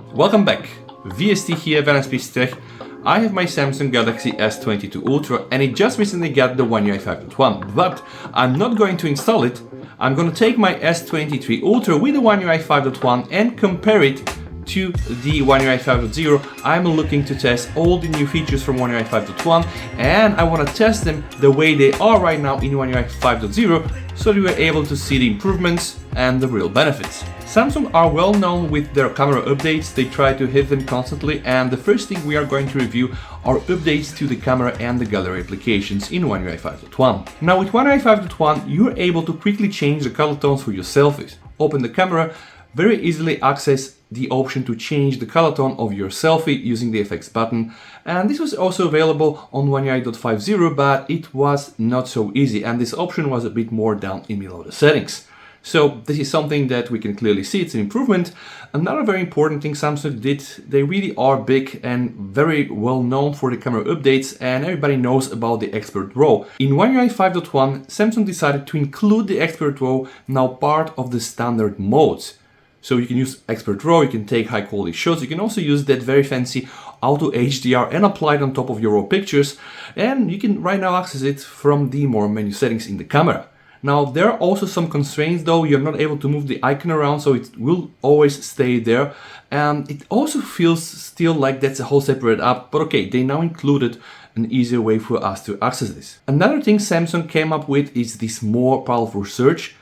Welcome back. VST here, Vanaspeech Tech. I have my Samsung Galaxy S22 Ultra and it just recently got the One UI 5.1, but I'm not going to install it. I'm going to take my S23 Ultra with the One UI 5.1 and compare it to the One UI 5.0. I'm looking to test all the new features from One UI 5.1 and I want to test them the way they are right now in One UI 5.0 so that we're able to see the improvements and the real benefits. Samsung are well known with their camera updates. They try to hit them constantly, and the first thing we are going to review are updates to the camera and the gallery applications in One UI 5.1. Now with One UI 5.1 you're able to quickly change the color tones for your selfies. Open the camera, very easily access the option to change the color tone of your selfie using the FX button, and this was also available on One UI 5.0, but it was not so easy and this option was a bit more down in below the settings. So this is something that we can clearly see, it's an improvement. Another very important thing Samsung did, they really are big and very well known for the camera updates, and everybody knows about the expert RAW. In One UI 5.1, Samsung decided to include the expert RAW now part of the standard modes. So you can use expert RAW, you can take high quality shots, you can also use that very fancy auto HDR and apply it on top of your RAW pictures, and you can right now access it from the more menu settings in the camera. Now there are also some constraints though, you're not able to move the icon around, so it will always stay there, and it also feels still like that's a whole separate app, but okay, they now included an easier way for us to access this. Another thing Samsung came up with is this more powerful search.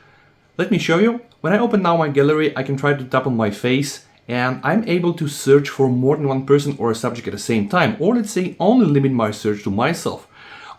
Let me show you. When I open now my gallery, I can try to tap on my face and I'm able to search for more than one person or a subject at the same time, or let's say only limit my search to myself.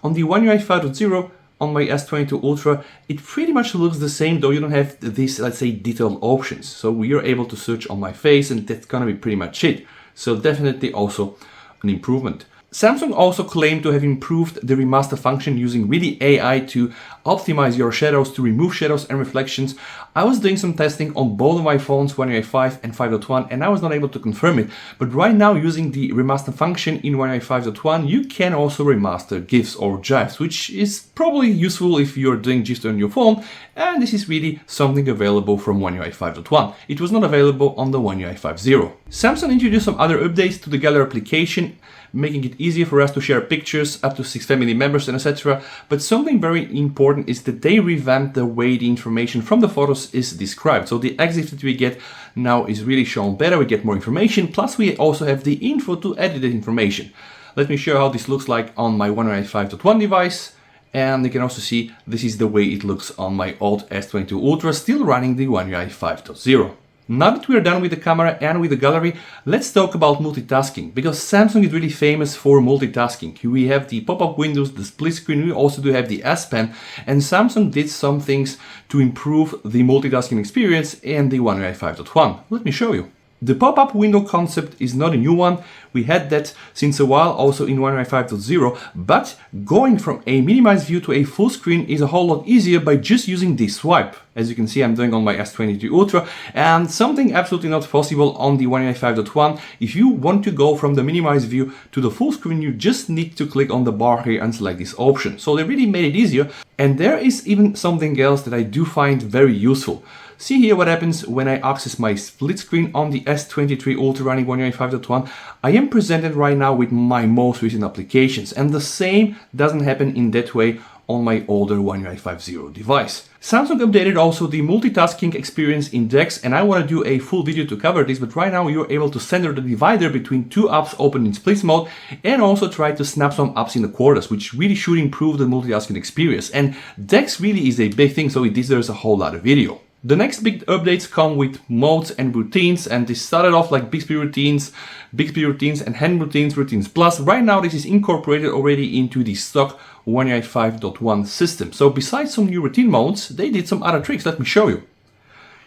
On the One UI 5.0, on my S22 Ultra, it pretty much looks the same, though you don't have these, let's say, detailed options. So we are able to search on my face and that's gonna be pretty much it. So definitely also an improvement. Samsung also claimed to have improved the remaster function using really AI to optimize your shadows, to remove shadows and reflections. I was doing some testing on both of my phones, One UI 5 and 5.1, and I was not able to confirm it. But right now, using the remaster function in One UI 5.1, you can also remaster GIFs or GIFs, which is probably useful if you're doing GIFs on your phone. And this is really something available from One UI 5.1. It was not available on the One UI 5.0. Samsung introduced some other updates to the gallery application, making it easier for us to share pictures up to 6 family members and etc. But something very important is that they revamped the way the information from the photos is described. So the EXIF that we get now is really shown better, we get more information, plus we also have the info to edit the information. Let me show how this looks like on my One UI 5.1 device, and you can also see this is the way it looks on my old S22 Ultra, still running the One UI 5.0. Now that we are done with the camera and with the gallery, let's talk about multitasking, because Samsung is really famous for multitasking. We have the pop-up windows, the split screen, we also do have the S Pen, and Samsung did some things to improve the multitasking experience in the One UI 5.1. Let me show you. The pop-up window concept is not a new one. We had that since a while also in One UI 5.0, but going from a minimized view to a full screen is a whole lot easier by just using this swipe. As you can see, I'm doing on my S22 Ultra, and something absolutely not possible on the One UI 5.1. If you want to go from the minimized view to the full screen, you just need to click on the bar here and select this option. So they really made it easier, and there is even something else that I do find very useful. See here what happens when I access my split screen on the S23 Ultra running One UI 5.1. I am presented right now with my most recent applications, and the same doesn't happen in that way on my older One UI 5.0 device. Samsung updated also the multitasking experience in DeX, and I want to do a full video to cover this, but right now you're able to center the divider between two apps open in split mode and also try to snap some apps in the quarters, which really should improve the multitasking experience. And DeX really is a big thing, so it deserves a whole lot of video. The next big updates come with modes and routines, and this started off like Bixby routines and hand routines, routines plus. Right now this is incorporated already into the stock One UI 5.1 system. So besides some new routine modes, they did some other tricks. Let me show you.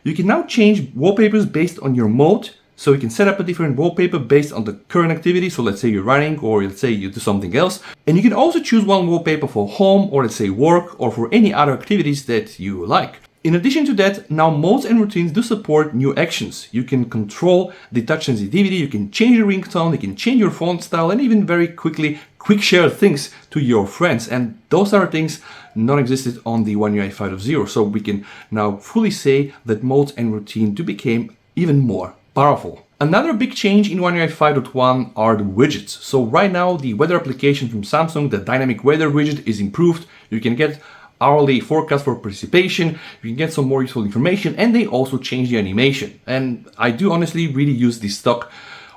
You can now change wallpapers based on your mode. So you can set up a different wallpaper based on the current activity. So let's say you're running, or let's say you do something else. And you can also choose one wallpaper for home, or let's say work, or for any other activities that you like. In addition to that, now modes and routines do support new actions. You can control the touch sensitivity, you can change your ringtone, you can change your font style, and even very quickly quick share things to your friends. And those are things not existed on the One UI 5.0. So we can now fully say that modes and routine do become even more powerful. Another big change in One UI 5.1 are the widgets. So right now, the weather application from Samsung, the dynamic weather widget, is improved. You can get hourly forecast for precipitation, you can get some more useful information, and they also change the animation. And I do honestly really use the stock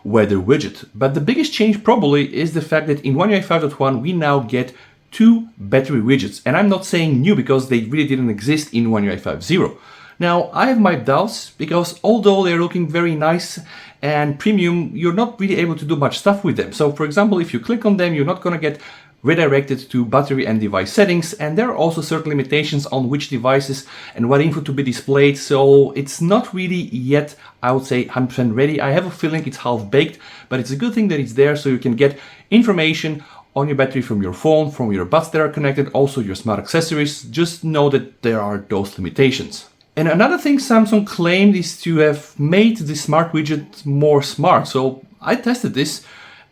weather widget. But the biggest change probably is the fact that in One UI 5.1 we now get 2 battery widgets. And I'm not saying new because they really didn't exist in One UI 5.0. Now, I have my doubts because although they're looking very nice and premium, you're not really able to do much stuff with them. So for example, if you click on them, you're not going to get redirected to battery and device settings, and there are also certain limitations on which devices and what info to be displayed, so it's not really yet, I would say, 100% ready. I have a feeling it's half-baked, but it's a good thing that it's there so you can get information on your battery from your phone, from your buds that are connected, also your smart accessories. Just know that there are those limitations. And another thing Samsung claimed is to have made the smart widget more smart. So I tested this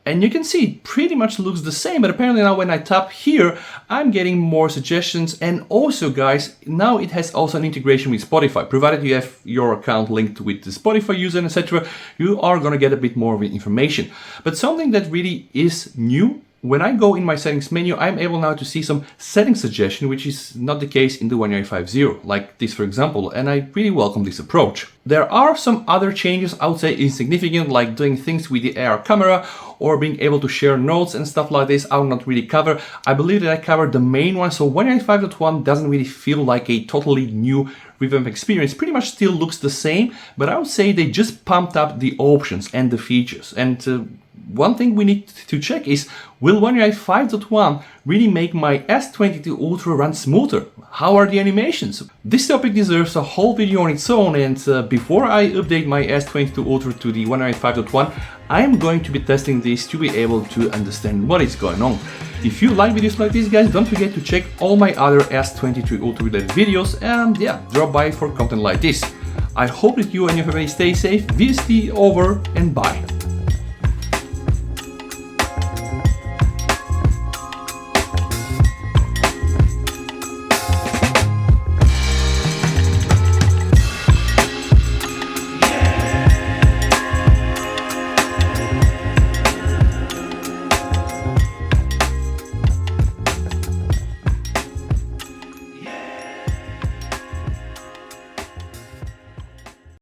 and you can see it pretty much looks the same, but apparently now when I tap here, I'm getting more suggestions. And also guys, now it has also an integration with Spotify. Provided you have your account linked with the Spotify user, etc., you are gonna get a bit more of information. But something that really is new, when I go in my settings menu, I'm able now to see some setting suggestion, which is not the case in the One UI 5.0, like this for example, and I really welcome this approach. There are some other changes, I would say insignificant, like doing things with the AR camera or being able to share notes and stuff like this. I will not really cover. I believe that I covered the main one, so One UI 5.1 doesn't really feel like a totally new revamp experience. Pretty much still looks the same, but I would say they just pumped up the options and the features. And one thing we need to check is, will One UI 5.1 really make my S22 Ultra run smoother? How are the animations? This topic deserves a whole video on its own, and before I update my S22 Ultra to the One UI 5.1, I am going to be testing this to be able to understand what is going on. If you like videos like this, guys, don't forget to check all my other S23 Ultra related videos, and yeah, drop by for content like this. I hope that you and your family stay safe. VST over and bye.